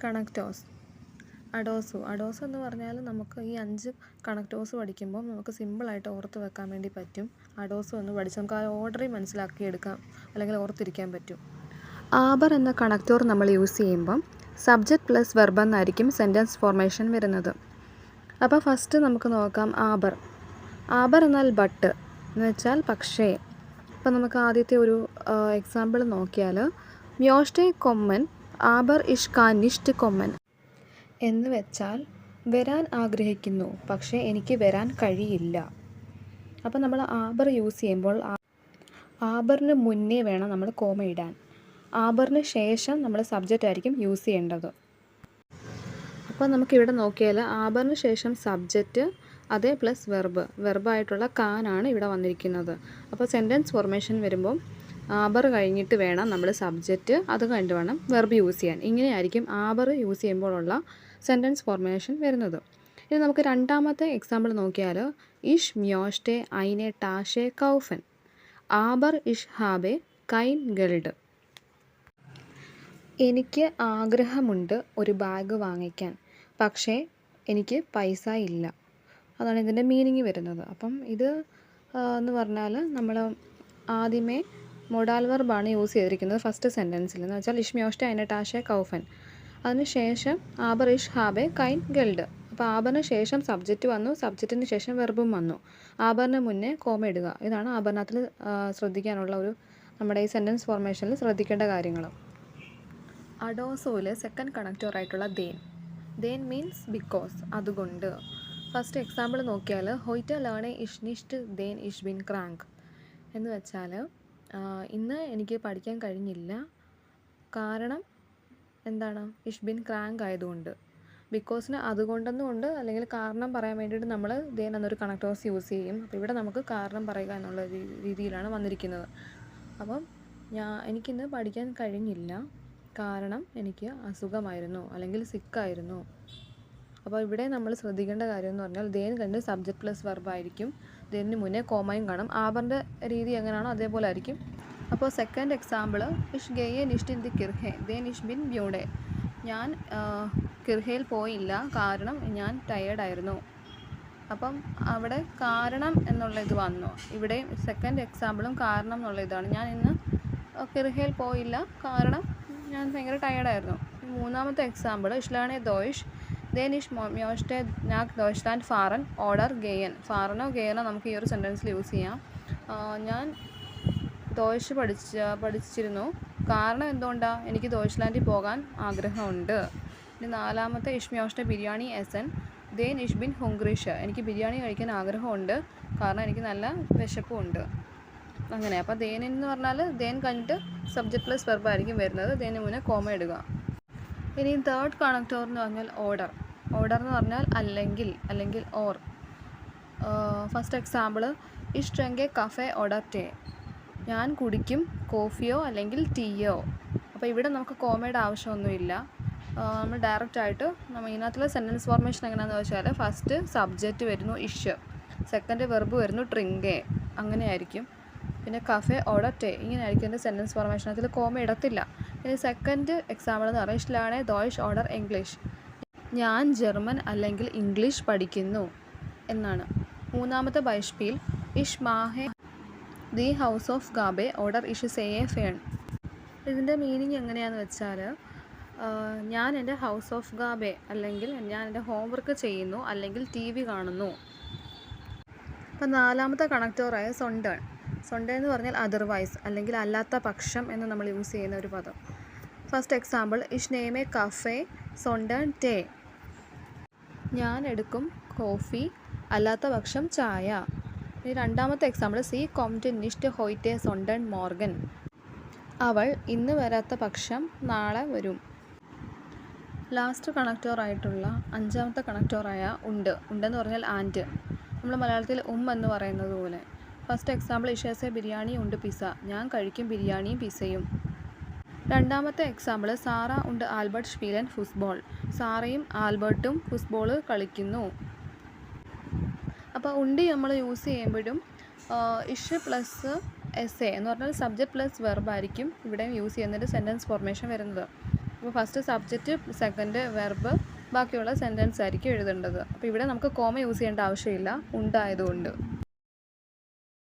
കണക്റ്റോസ്. അഡോസു എന്ന് പറഞ്ഞാൽ നമുക്ക് ഈ 5 കണക്റ്റോസ് പഠിക്കുമ്പോൾ നമുക്ക് സിമ്പിളായിട്ട് ഓർത്ത് വെക്കാൻ വേണ്ടി പറ്റും. അഡോസു എന്ന് പഠിച്ച് നമുക്ക് ആ ഓർഡറിൽ മനസ്സിലാക്കിയെടുക്കാം, അല്ലെങ്കിൽ ഓർത്തിരിക്കാൻ പറ്റും. ആബർ എന്ന കണക്റ്റോർ നമ്മൾ യൂസ് ചെയ്യുമ്പം സബ്ജക്റ്റ് പ്ലസ് വെർബ് എന്നായിരിക്കും സെൻറ്റൻസ് ഫോർമേഷൻ വരുന്നത്. അപ്പോൾ ഫസ്റ്റ് നമുക്ക് നോക്കാം ആബർ. ആബർ എന്നാൽ ബട്ട് എന്ന് വെച്ചാൽ പക്ഷേ. അപ്പോൾ നമുക്ക് ആദ്യത്തെ ഒരു എക്സാമ്പിൾ നോക്കിയാൽ, മ്യോഷ്ടെ കൊമ്മൻ ആബർ ഇഷ് കാൻ നിഷ്ട് കൊമ്മൻ എന്ന് വെച്ചാൽ വരാൻ ആഗ്രഹിക്കുന്നു, പക്ഷേ എനിക്ക് വരാൻ കഴിയില്ല. അപ്പോൾ നമ്മൾ ആബർ യൂസ് ചെയ്യുമ്പോൾ ആബറിന് മുന്നേ വേണം നമ്മൾ കോമ ഇടാൻ. ആബറിന് ശേഷം നമ്മൾ സബ്ജക്റ്റ് ആയിരിക്കും യൂസ് ചെയ്യേണ്ടത്. അപ്പോൾ നമുക്കിവിടെ നോക്കിയാൽ ആബറിന് ശേഷം സബ്ജക്റ്റ് അതേ പ്ലസ് വെർബായിട്ടുള്ള കാനാണ് ഇവിടെ വന്നിരിക്കുന്നത്. അപ്പോൾ സെൻറ്റൻസ് ഫോർമേഷൻ വരുമ്പം ആബർ കഴിഞ്ഞിട്ട് വേണം നമ്മൾ സബ്ജക്റ്റ്, അത് കഴിഞ്ഞിട്ട് വേണം വെർബ് യൂസ് ചെയ്യാൻ. ഇങ്ങനെയായിരിക്കും ആബർ യൂസ് ചെയ്യുമ്പോഴുള്ള സെൻറ്റൻസ് ഫോർമേഷൻ വരുന്നത്. ഇനി നമുക്ക് രണ്ടാമത്തെ എക്സാമ്പിൾ നോക്കിയാൽ, ഇഷ് മ്യോഷ്ടെ ഐനെ ടാഷെ കൗഫൻ ആബർ ഇഷ് ഹാബെ കൈൻ ഗൾഡ്. എനിക്ക് ആഗ്രഹമുണ്ട് ഒരു ബാഗ് വാങ്ങിക്കാൻ, പക്ഷേ എനിക്ക് പൈസ ഇല്ല. അതാണ് ഇതിൻ്റെ മീനിങ് വരുന്നത്. അപ്പം ഇത് എന്ന് പറഞ്ഞാൽ നമ്മൾ ആദ്യമേ മൊഡാൽ വെർബാണ് യൂസ് ചെയ്തിരിക്കുന്നത് ഫസ്റ്റ് സെൻറ്റൻസിൽ. എന്ന് വെച്ചാൽ ഇഷ് മ്യോഷ്ടെ ഐനെ ടാഷെ കൗഫൻ, അതിന് ശേഷം ആബർ ഇഷ് ഹാബെ കൈൻ ഗൾഡ്. അപ്പോൾ ആബറിന് ശേഷം സബ്ജക്റ്റ് വന്നു, സബ്ജക്റ്റിന് ശേഷം വെർബും വന്നു. ആബറിന് മുന്നേ കോമ ഇടുക. ഇതാണ് ആബറിനകത്തിൽ ശ്രദ്ധിക്കാനുള്ള നമ്മുടെ ഈ സെൻറ്റൻസ് ഫോർമേഷനിൽ ശ്രദ്ധിക്കേണ്ട കാര്യങ്ങൾ. അഡോസോയിലെ സെക്കൻഡ് കണക്റ്ററായിട്ടുള്ള ദേൻ മീൻസ് ബിക്കോസ്, അതുകൊണ്ട്. ഫസ്റ്റ് എക്സാമ്പിൾ നോക്കിയാൽ, ഹോയ്റ്റ ലേണെ ഇഷ് നിഷ്ട് ദേൻ ഇഷ് ബിൻ ക്രാങ്ക് എന്ന് വെച്ചാൽ ഇന്ന് എനിക്ക് പഠിക്കാൻ കഴിഞ്ഞില്ല, കാരണം എന്താണ്, ഇഷ് ബിൻ ക്രാങ്ക് ആയതുകൊണ്ട്. ബിക്കോസിന് അതുകൊണ്ടെന്നുകൊണ്ട് അല്ലെങ്കിൽ കാരണം പറയാൻ വേണ്ടിയിട്ട് നമ്മൾ ദേൻ എന്നൊരു കണക്റ്റോസ് യൂസ് ചെയ്യും. അപ്പോൾ ഇവിടെ നമുക്ക് കാരണം പറയുക എന്നുള്ള രീതിയിലാണ് വന്നിരിക്കുന്നത്. അപ്പം എനിക്കിന്ന് പഠിക്കാൻ കഴിഞ്ഞില്ല, കാരണം എനിക്ക് അസുഖമായിരുന്നു അല്ലെങ്കിൽ സിക്കായിരുന്നു. അപ്പോൾ ഇവിടെ നമ്മൾ ശ്രദ്ധിക്കേണ്ട കാര്യം എന്ന് പറഞ്ഞാൽ ദേൻ കണ്ട് സബ്ജക്റ്റ് പ്ലസ് വെർബ് ആയിരിക്കും, ദേനിന് മുന്നേ കോമയും കാണും. ആബറിൻ്റെ രീതി എങ്ങനെയാണോ അതേപോലെ ആയിരിക്കും. അപ്പോൾ സെക്കൻഡ് എക്സാമ്പിൾ, ഇഷ് ഗെയെ നിഷ്ട് ഇൻ ദി കിർഹെ ദേൻ ഇഷ് ബിൻ ബ്യൂഡെ. ഞാൻ കിർഹയിൽ പോയില്ല, കാരണം ഞാൻ ടയേർഡായിരുന്നു. അപ്പം അവിടെ കാരണം എന്നുള്ള ഇത് വന്നു. ഇവിടെ സെക്കൻഡ് എക്സാമ്പിളും കാരണം എന്നുള്ള ഇതാണ്. ഞാൻ ഇന്ന് കിർഹയിൽ പോയില്ല, കാരണം ഞാൻ ഭയങ്കര ടയേർഡായിരുന്നു. മൂന്നാമത്തെ എക്സാമ്പിൾ, ഇഷ് ലേണെ ദോയിഷ് ദേൻ ഇഷ് മ്യോഷ്ടെ നാക് ദോയ്ച്ച്ലാൻഡ് ഫാറൻ ഓർഡർ ഗെയൻ. ഫാറനോ ഗെയനോ നമുക്ക് ഈ ഒരു സെൻറ്റൻസിൽ യൂസ് ചെയ്യാം. ഞാൻ ദോയ്ഷ് പഠിച്ചിരുന്നു, കാരണം എന്തുകൊണ്ടാണ്, എനിക്ക് ദോയ്ച്ച്ലാൻഡിൽ പോകാൻ ആഗ്രഹമുണ്ട്. ഇനി നാലാമത്തെ, ഇഷ് മ്യോഷ്ടെ ബിരിയാണി എസൻ ദേൻ ഇഷ് ബിൻ ഹുംഗ്രിഷ്. എനിക്ക് ബിരിയാണി കഴിക്കാൻ ആഗ്രഹമുണ്ട്, കാരണം എനിക്ക് നല്ല വിശപ്പുണ്ട്. അങ്ങനെ. അപ്പോൾ ദേൻ എന്ന് പറഞ്ഞാൽ ദേൻ കഴിഞ്ഞിട്ട് സബ്ജക്റ്റ് പ്ലസ് വെർബ് ആയിരിക്കും വരുന്നത്, ദേന് മുന്നേ കോമ ഇടുക. ഇനി തേർഡ് കണക്റ്റോർ എന്ന് പറഞ്ഞാൽ ഓർഡർ എന്ന് പറഞ്ഞാൽ അല്ലെങ്കിൽ ഓർ. ഫസ്റ്റ് എക്സാമ്പിൾ, ഇഷ് ഡ്രിങ്ക് കഫേ ഓർഡർ ടേ. ഞാൻ കുടിക്കും കോഫിയോ അല്ലെങ്കിൽ ടീയോ. അപ്പോൾ ഇവിടെ നമുക്ക് കോമയുടെ ആവശ്യമൊന്നുമില്ല. നമ്മൾ ഡയറക്റ്റായിട്ട് ഇതിനകത്തുള്ള സെൻറ്റൻസ് ഫോർമേഷൻ എങ്ങനെയാണെന്ന് വെച്ചാൽ, ഫസ്റ്റ് സബ്ജക്റ്റ് വരുന്നു ഇഷ്, സെക്കൻഡ് വെർബ് വരുന്നു ഡ്രിങ്കേ, അങ്ങനെയായിരിക്കും. പിന്നെ കഫേ ഓർഡർ ടേ, ഇങ്ങനെ ആയിരിക്കും എൻ്റെ സെൻറ്റൻസ് ഫോർമേഷൻ. അതിൽ കോമ ഇടത്തില്ല. ഇനി സെക്കൻഡ് എക്സാമ്പിൾ എന്ന് പറഞ്ഞാൽ, ഇഷ് ലേണെ ദോയ്ഷ് ഓർഡർ ഇംഗ്ലീഷ്. ഞാൻ ജർമ്മൻ അല്ലെങ്കിൽ ഇംഗ്ലീഷ് പഠിക്കുന്നു എന്നാണ്. മൂന്നാമത്തെ ബൈഷ്പീൽ, ഇഷ് മാഹെ ദി ഹൗസ് ഓഫ് ഗാബെ ഓർഡർ ഇഷ് സേയെ ഫേൺ. ഇതിൻ്റെ മീനിങ് എങ്ങനെയാണെന്ന് വെച്ചാൽ, ഞാൻ എൻ്റെ ഹൗസ് ഓഫ് ഗാബെ അല്ലെങ്കിൽ ഞാൻ എൻ്റെ ഹോംവർക്ക് ചെയ്യുന്നു അല്ലെങ്കിൽ TV കാണുന്നു. അപ്പം നാലാമത്തെ കണക്റ്റോറായ സൊണ്ടേൺ എന്ന് പറഞ്ഞാൽ അതർവൈസ് അല്ലെങ്കിൽ അല്ലാത്ത പക്ഷം എന്ന് നമ്മൾ യൂസ് ചെയ്യുന്ന ഒരു പദം. ഫസ്റ്റ് എക്സാമ്പിൾ, ഇഷ് നെയ്മെ കഫേ സൊണ്ടേൺ ടേ. ഞാൻ എടുക്കും കോഫി, അല്ലാത്ത പക്ഷം ചായ. ഇനി രണ്ടാമത്തെ എക്സാമ്പിൾ, സി കോംറ്റ് നിഷ്ട് ഹോയ്റ്റെ സൊണ്ടേൺ മോർഗൻ. അവൾ ഇന്ന് വരാത്ത പക്ഷം നാളെ വരും. ലാസ്റ്റ് കണക്റ്റോറായിട്ടുള്ള അഞ്ചാമത്തെ കണക്റ്റോറായ ഉണ്ടെന്ന് പറഞ്ഞാൽ ആൻഡ്. നമ്മൾ മലയാളത്തിൽ എന്ന് പറയുന്നത് പോലെ. ഫസ്റ്റ് എക്സാമ്പിൾ, ഇഷേസെ ബിരിയാണി ഉണ്ട് പിസ്സ. ഞാൻ കഴിക്കും ബിരിയാണിയും പിസ്സയും. രണ്ടാമത്തെ എക്സാമ്പിൾ, സാറ ഉണ്ട് ആൽബർട്ട് സ്പീലൻ ഫുട്ബോൾ. സാറയും ആൽബർട്ടും ഫുട്ബോൾ കളിക്കുന്നു. അപ്പോൾ ഉണ്ട് നമ്മൾ യൂസ് ചെയ്യുമ്പോഴും ഇഷ് പ്ലസ് എസ് എ എന്ന് പറഞ്ഞാൽ സബ്ജക്റ്റ് പ്ലസ് വെർബ് ആയിരിക്കും ഇവിടെ യൂസ് ചെയ്യുന്നതിൻ്റെ സെൻറ്റൻസ് ഫോർമേഷൻ വരുന്നത്. അപ്പോൾ ഫസ്റ്റ് സബ്ജക്റ്റ്, സെക്കൻഡ് വെർബ്, ബാക്കിയുള്ള സെൻറ്റൻസ് ആയിരിക്കും എഴുതേണ്ടത്. അപ്പോൾ ഇവിടെ നമുക്ക് കോമ യൂസ് ചെയ്യേണ്ട ആവശ്യമില്ല, ഉണ്ടായതുകൊണ്ട്.